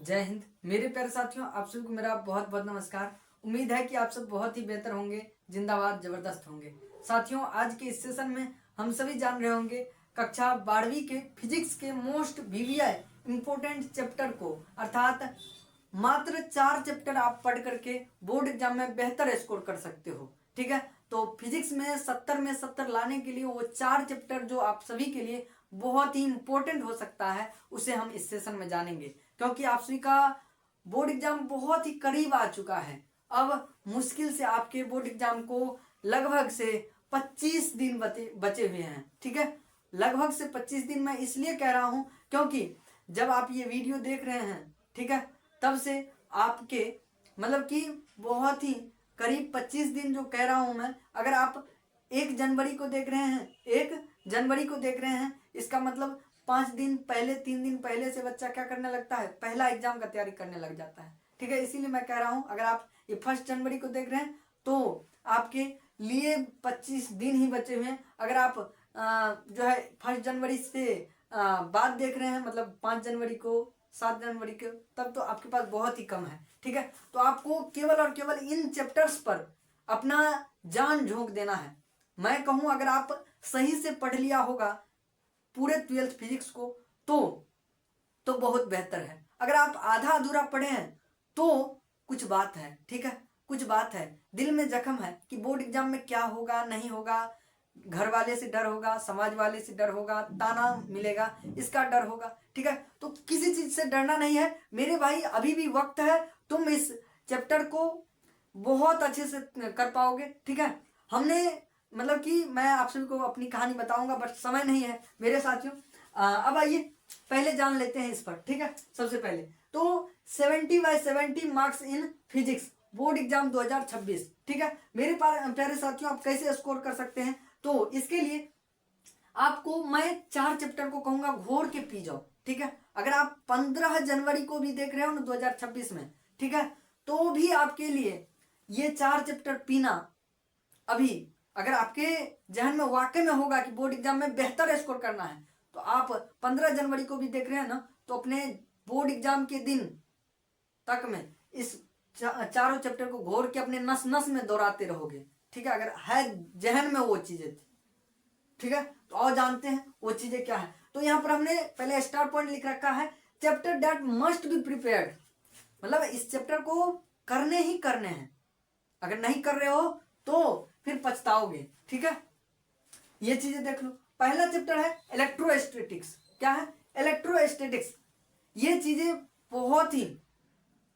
जय हिंद। मेरे प्यारे साथियों, आप सभी को मेरा बहुत बहुत नमस्कार। उम्मीद है कि आप सब बहुत ही बेहतर होंगे, जिंदाबाद जबरदस्त होंगे। साथियों, आज के इस सेशन में हम सभी जान रहे होंगे कक्षा 12वीं के फिजिक्स के मोस्ट वीवीआई इम्पोर्टेंट चैप्टर को, अर्थात मात्र 4 चैप्टर आप पढ़ करके बोर्ड एग्जाम में बेहतर स्कोर कर सकते हो। ठीक है, तो फिजिक्स में 70 में 70 लाने के लिए वो 4 चैप्टर जो आप सभी के लिए बहुत ही इंपॉर्टेंट हो सकता है, उसे हम इस सेशन में जानेंगे। क्योंकि आप सभी का बोर्ड एग्जाम बहुत ही करीब आ चुका है। अब मुश्किल से आपके बोर्ड एग्जाम को लगभग से 25 दिन बचे हुए हैं। ठीक है, लगभग से 25 दिन मैं इसलिए कह रहा हूं क्योंकि जब आप ये वीडियो देख रहे हैं, ठीक है, तब से आपके मतलब कि बहुत ही करीब 25 दिन जो कह रहा हूं मैं, अगर आप 1 जनवरी को देख रहे हैं, 1 जनवरी को देख रहे हैं, इसका मतलब 5 दिन पहले, 3 दिन पहले से बच्चा क्या करने लगता है, पहला एग्जाम का तैयारी करने लग जाता है। ठीक है, इसीलिए मैं कह रहा हूं अगर आप ये 1 जनवरी को देख रहे हैं तो आपके लिए 25 दिन ही बचे हुए हैं। अगर आप जो है 1 जनवरी से बाद देख रहे हैं, मतलब 5 जनवरी को, 7 जनवरी को, तब तो आपके पास बहुत ही कम है। ठीक है, तो आपको केवल और केवल इन चैप्टर्स पर अपना जान झोंक देना है। मैं कहूं अगर आप सही से पढ़ लिया होगा पूरे 12th फिजिक्स को तो बहुत बेहतर है। अगर आप आधा अधूरा पढ़े हैं तो कुछ बात है। ठीक है, कुछ बात है, दिल में जख्म है कि बोर्ड एग्जाम में क्या होगा नहीं होगा, घर वाले से डर होगा, समाज वाले से डर होगा, ताना मिलेगा, इसका डर होगा। ठीक है, तो किसी चीज से डरना नहीं है मेरे भाई, अभी भी वक्त है, तुम इस चैप्टर को बहुत अच्छे से कर पाओगे। ठीक है, हमने मतलब कि मैं आप सभी को अपनी कहानी बताऊंगा, बट समय नहीं है मेरे साथियों। अब आइए पहले जान लेते हैं इस पर। ठीक है, सबसे पहले तो 70/70 marks in physics board exam 2026। ठीक है मेरे प्यारे साथियों, आप कैसे स्कोर कर सकते हैं, तो इसके लिए आपको मैं 4 चैप्टर को कहूंगा घोर के पी जाओ। ठीक है, अगर आप 15 जनवरी को भी देख रहे हो ना 2026 में, ठीक है, तो भी आपके लिए ये 4 चैप्टर पीना अभी, अगर आपके जहन में वाकई में होगा कि बोर्ड एग्जाम में बेहतर स्कोर करना है, तो आप 15 जनवरी को भी देख रहे हैं ना, तो अपने बोर्ड एग्जाम के दिन तक में इस चारों चैप्टर को घोर के अपने नस नस में दोहराते रहोगे। ठीक है, अगर है जहन में वो चीजें थी। ठीक है, तो और जानते हैं वो चीजें क्या है। तो यहां पर हमने पहले स्टार पॉइंट लिख रखा है, chapter that must be prepared, मतलब इस चैप्टर को करने ही करने हैं, अगर नहीं कर रहे हो तो फिर पछताओगे। ठीक है, ये चीजें देख लो। पहला चैप्टर है इलेक्ट्रोस्टैटिक्स। क्या है? इलेक्ट्रोस्टैटिक्स। ये चीजें बहुत ही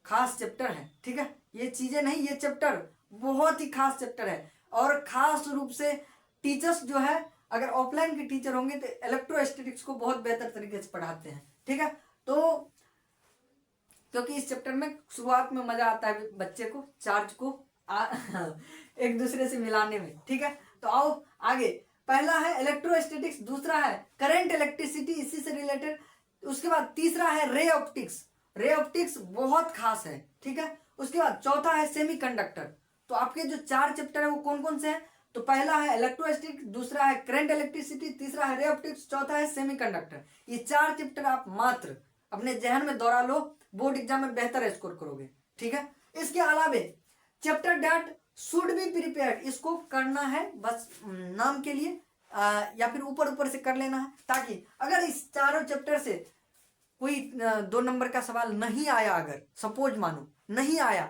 खास चैप्टर है। ठीक है, ये चीजें नहीं, ये चैप्टर बहुत ही खास चैप्टर है, और खास रूप से टीचर्स जो है, अगर ऑफलाइन के टीचर होंगे तो इलेक्ट्रोस्टैटिक्स को बहुत बेहतर तरीके से पढ़ाते हैं। ठीक है, तो क्योंकि इस चैप्टर में शुरुआत में मजा आता है बच्चे को चार्ज को एक दूसरे से मिलाने में। ठीक है, तो आओ आगे। पहला है इलेक्ट्रोस्टैटिक्स, दूसरा है करंट इलेक्ट्रिसिटी, इसी से रिलेटेड। उसके बाद तीसरा है रे ऑप्टिक्स। रे ऑप्टिक्स बहुत खास है। ठीक है, उसके बाद चौथा है सेमीकंडक्टर। तो आपके जो 4 चैप्टर है वो कौन कौन से हैं, तो पहला है इलेक्ट्रोस्टैटिक्स, दूसरा है करंट इलेक्ट्रिसिटी, तीसरा है रे ऑप्टिक्स, चौथा है सेमीकंडक्टर। ये 4 चैप्टर आप मात्र अपने जहन में दोहरा लो, बोर्ड एग्जाम में बेहतर स्कोर करोगे। ठीक है, इसके अलावे chapter that should be prepared, इसको करना है बस नाम के लिए, या फिर ऊपर ऊपर से कर लेना है, ताकि अगर इस चारों चैप्टर से कोई 2 नंबर का सवाल नहीं आया, अगर सपोज मानो नहीं आया,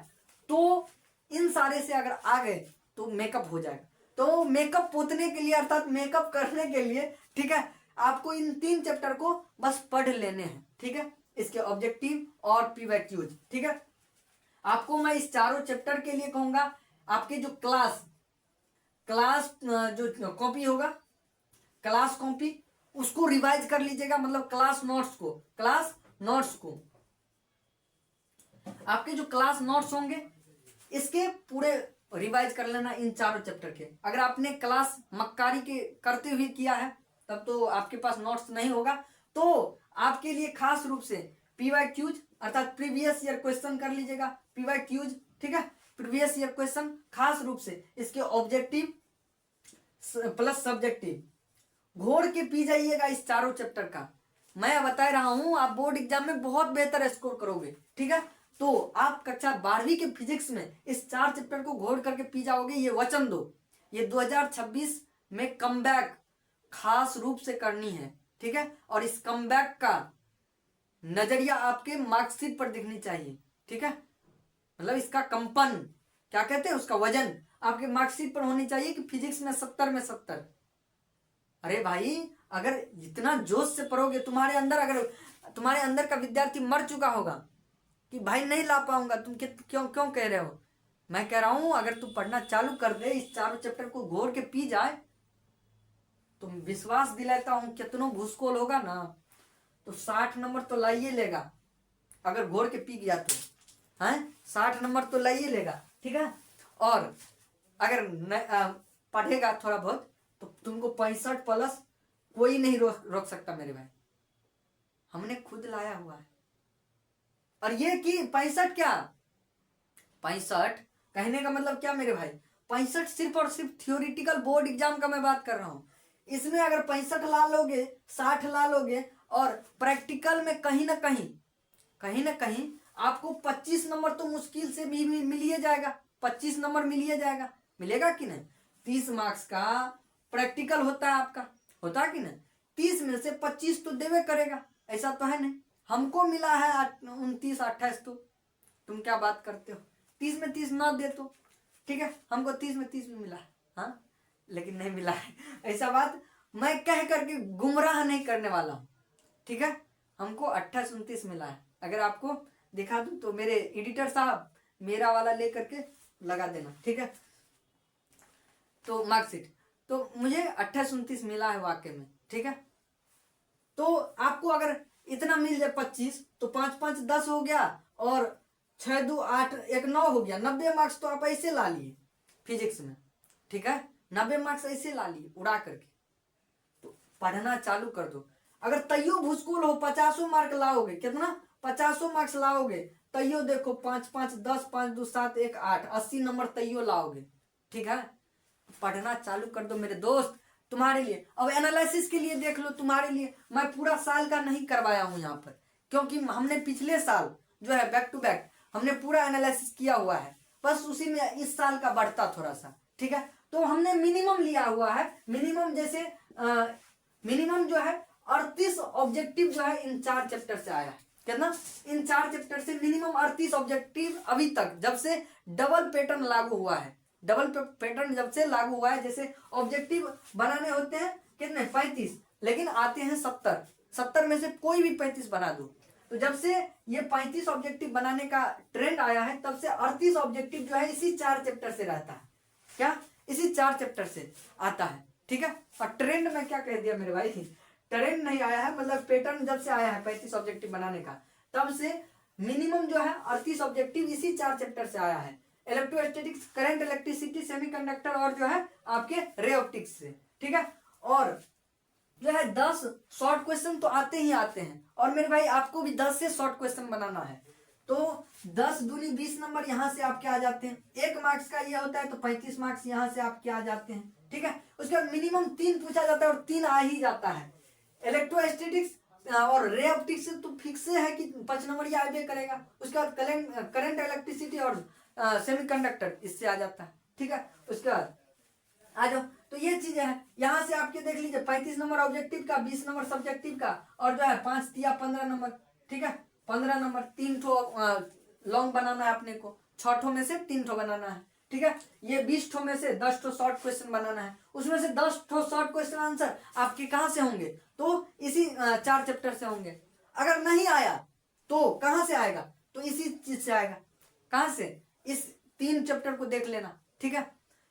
तो इन सारे से अगर आ गए तो मेकअप हो जाएगा। तो मेकअप पोतने के लिए, अर्थात मेकअप करने के लिए, ठीक है, आपको इन 3 चैप्टर को बस पढ़ लेने हैं। ठीक है, इसके ऑब्जेक्टिव और पीवाईक्यूज। ठीक है, आपको मैं इस चारों चैप्टर के लिए कहूंगा आपके जो क्लास जो कॉपी होगा, क्लास कॉपी, उसको रिवाइज कर लीजिएगा, मतलब क्लास नोट्स को आपके जो क्लास नोट्स होंगे इसके पूरे रिवाइज कर लेना इन चारों चैप्टर के। अगर आपने क्लास मक्कारी के करते हुए किया है तब तो आपके पास नोट्स नहीं होगा, तो आपके लिए खास रूप से पीवाईक्यूज अर्थात प्रीवियस ईयर क्वेश्चन कर लीजिएगा, पीवाईक्यूज। ठीक है, प्रीवियस ईयर क्वेश्चन, खास रूप से इसके ऑब्जेक्टिव प्लस सब्जेक्टिव घोड़ के पी जाइएगा इस चारों चैप्टर का। मैं बता रहा हूं आप बोर्ड एग्जाम में बहुत बेहतर स्कोर करोगे। ठीक है, तो आप कक्षा 12वीं के फिजिक्स में इस 4 चैप्टर को घोड़ करके पी जाओगे, ये वचन दो। ये 2026 में कमबैक खास रूप से करनी है। ठीक है, और इस कमबैक का नजरिया आपके मार्कशीट पर दिखनी चाहिए। ठीक है, मतलब इसका कंपन क्या कहते हैं, उसका वजन आपके मार्कशीट पर होनी चाहिए कि फिजिक्स में 70 में 70। अरे भाई, अगर इतना जोश से पढ़ोगे, तुम्हारे अंदर का विद्यार्थी मर चुका होगा कि भाई नहीं ला पाऊंगा, तुम क्यों क्यों कह रहे हो। मैं कह रहा हूं अगर तू पढ़ना चालू कर दे, इस चारों चैप्टर को घोर के पी जाए, तो विश्वास दिलाता हूं कितनों भूसकोल होगा ना, तो 60 नंबर तो लाइए लेगा। अगर घोर के पी गया तो है 60 नंबर तो लाइए लेगा। ठीक है, और अगर पढ़ेगा थोड़ा बहुत तो तुमको 65 प्लस कोई नहीं रोक सकता मेरे भाई। हमने खुद लाया हुआ है। और ये कि 65 क्या, 65 कहने का मतलब क्या मेरे भाई, 65 सिर्फ और सिर्फ थियोरिटिकल बोर्ड एग्जाम का मैं बात कर रहा हूं। इसमें अगर 65 ला लोगे, 60 ला लोगे, और प्रैक्टिकल में कहीं ना कहीं आपको 25 नंबर तो मुश्किल से भी मिल ही जाएगा। 25 नंबर मिल ही जाएगा, मिलेगा कि नहीं। 30 मार्क्स का प्रैक्टिकल होता है आपका, होता है कि नहीं। 30 में से 25 तो देवे करेगा, ऐसा तो है नहीं। हमको मिला है 29 28, तो तुम क्या बात करते हो। 30 में 30 ना दे तो ठीक है, हमको 30 में 30 भी मिला है, हाँ, लेकिन नहीं मिला है। ऐसा बात मैं कह करके गुमराह नहीं करने वाला हूं। ठीक है, हमको 28 29 मिला है। अगर आपको दिखा दूं तो मेरे एडिटर साहब मेरा वाला ले करके लगा देना। ठीक है, तो मार्कशीट तो मुझे 28 29 मिला है वाकई में। ठीक है, तो आपको अगर इतना मिल जाए 25, तो 5 5 10 हो गया, और 6 2 8 1 9 हो गया। 90 मार्क्स तो आप ऐसे ला लिए फिजिक्स में। ठीक है, 90 मार्क्स ऐसे ला लिए उड़ा करके। तो पढ़ना चालू कर दो। अगर तैयो भूसकोल हो, 50 मार्क लाओगे, कितना 50 मार्क्स लाओगे, तैयो देखो 5 5 10 5 2 7 1 8 80 नंबर तैयो लाओगे। ठीक है, पढ़ना चालू कर दो मेरे दोस्त, तुम्हारे लिए। अब एनालिसिस के लिए देख लो, तुम्हारे लिए मैं पूरा साल का नहीं करवाया हूं यहाँ पर, क्योंकि हमने पिछले साल जो है बैक टू बैक हमने पूरा एनालिसिस किया हुआ है, बस उसी में इस साल का बढ़ता थोड़ा सा। ठीक है, तो हमने मिनिमम लिया हुआ है। मिनिमम जैसे मिनिमम जो है 38 ऑब्जेक्टिव जो है इन 4 चैप्टर से आया है। कितना, इन 4 चैप्टर से मिनिमम 38 ऑब्जेक्टिव अभी तक, जब से डबल पैटर्न लागू हुआ है। डबल पैटर्न जब से लागू हुआ है, जैसे ऑब्जेक्टिव बनाने होते हैं कितने 35, लेकिन आते हैं 70 में से कोई भी 35 बना दो। तो जब से ये 35 ऑब्जेक्टिव बनाने का ट्रेंड आया है, तब से 38 ऑब्जेक्टिव जो है इसी 4 चैप्टर से रहता है। क्या, इसी 4 चैप्टर से आता है। ठीक है, और ट्रेंड में क्या कह दिया मेरे भाई, ट्रेंड नहीं आया है, मतलब पैटर्न जब से आया है 35 ऑब्जेक्टिव बनाने का, तब से मिनिमम जो है 38 ऑब्जेक्टिव इसी 4 चैप्टर से आया है। इलेक्ट्रोस्टैटिक्स, करंट, इलेक्ट्रिसिटी, सेमीकंडक्टर और जो है आपके रे ऑप्टिक्स से। ठीक है, और जो है 10 शॉर्ट क्वेश्चन तो आते ही आते हैं। और मेरे भाई आपको भी 10 से शॉर्ट क्वेश्चन बनाना है, तो 10 दूनी 20 नंबर यहाँ से आपके आ जाते हैं। 1 मार्क्स का ये होता है, तो 35 मार्क्स यहाँ से आपके आ जाते हैं। ठीक है, उसके बाद मिनिमम 3 पूछा जाता है, और 3 आ ही जाता है। इलेक्ट्रोस्टैटिक्स और रे ऑप्टिक्स से तो फिक्स है कि 5 नंबर ये आगे करेगा। उसके बाद करंट, इलेक्ट्रिसिटी और सेमीकंडक्टर इससे आ जाता है। ठीक है, उसके बाद आ जाओ, तो ये चीजें हैं। यहाँ से आपके देख लीजिए 35 नंबर ऑब्जेक्टिव का, 20 नंबर सब्जेक्टिव का, और जो है 5 दिया 15 नंबर। ठीक है, 15 नंबर 3 ठो लॉन्ग बनाना है अपने को, 6 ठो में से 3 ठो बनाना है। ठीक है, ये 20 ठो में से 10 ठो शॉर्ट क्वेश्चन बनाना है। उसमें से 10 ठो शॉर्ट क्वेश्चन आंसर आपके कहाँ से होंगे, तो इसी 4 चैप्टर से होंगे। अगर नहीं आया तो कहाँ से आएगा, तो इसी चीज से आएगा। कहाँ से, इस 3 चैप्टर को देख लेना। ठीक है,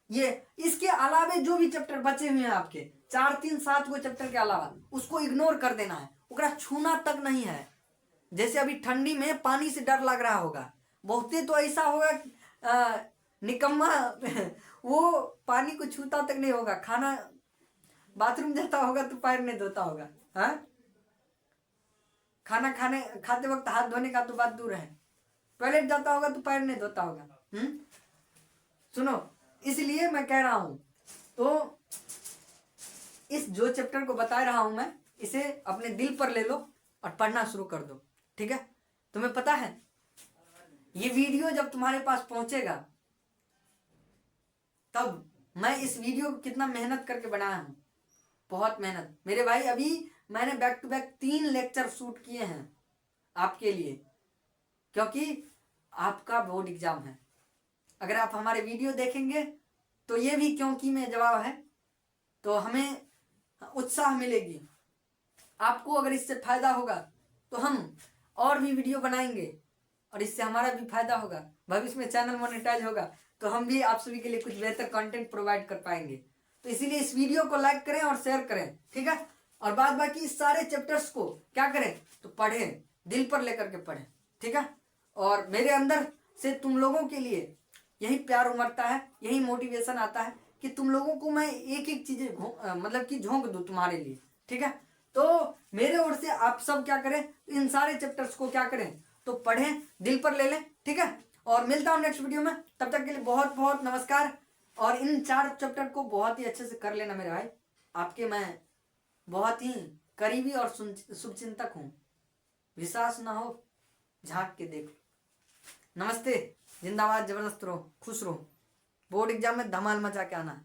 ये इसके अलावे जो भी चैप्टर बचे हुए हैं आपके 4 3 7 को चैप्टर के अलावा, उसको इग्नोर कर देना है, उकरा छूना तक नहीं है। जैसे अभी ठंडी में पानी से डर लग रहा होगा, बहुते तो ऐसा होगा निकम्मा वो पानी को छूता तक नहीं होगा। खाना बाथरूम जाता होगा तो पैर नहीं धोता होगा, हाँ, खाना खाते वक्त हाथ धोने का तो बात दूर है, टॉयलेट जाता होगा तो पैर नहीं धोता होगा। सुनो, इसलिए मैं कह रहा हूं, तो इस जो चैप्टर को बता रहा हूं मैं, इसे अपने दिल पर ले लो। और पढ़ना शुरू कर दो। ठीक है, तुम्हें पता है ये वीडियो जब तुम्हारे पास पहुंचेगा तब मैं इस वीडियो को कितना मेहनत करके बनाया हूं, बहुत मेहनत मेरे भाई। अभी मैंने back to back 3 lecture shoot किए हैं आपके लिए, क्योंकि आपका बोर्ड एग्जाम है। अगर आप हमारे वीडियो देखेंगे तो ये भी क्योंकि में जवाब है, तो हमें उत्साह मिलेगी। आपको अगर इससे फायदा होगा तो हम और भी वीडियो बनाएंगे और इससे हमारा भी फायदा होगा। भविष्य में चैनल मोनेटाइज होगा तो हम भी आप सभी के लिए कुछ बेहतर कंटेंट प्रोवाइड कर पाएंगे। तो इसीलिए इस वीडियो को लाइक करें और शेयर करें। ठीक है, और बाद बाकी इस सारे चैप्टर्स को क्या करें तो पढ़ें, दिल पर लेकर के पढ़ें। ठीक है, और मेरे अंदर से तुम लोगों के लिए यही प्यार उमड़ता है, यही मोटिवेशन आता है कि तुम लोगों को मैं एक एक चीजें मतलब कि झोंक दूं तुम्हारे लिए। ठीक है, तो मेरे ओर से आप सब क्या करें, इन सारे चैप्टर्स को क्या करें तो पढ़ें, दिल पर ले लें। ठीक है, और मिलता हूं नेक्स्ट वीडियो में, तब तक के लिए बहुत बहुत नमस्कार। और इन 4 चैप्टर को बहुत ही अच्छे से कर लेना मेरे भाई, आपके मैं बहुत ही करीबी और शुभचिंतक हूं। विश्वास ना हो झांक के देख लो। नमस्ते, जिंदाबाद, जबरदस्त रहो, खुश रहो, बोर्ड एग्जाम में धमाल मचा के आना।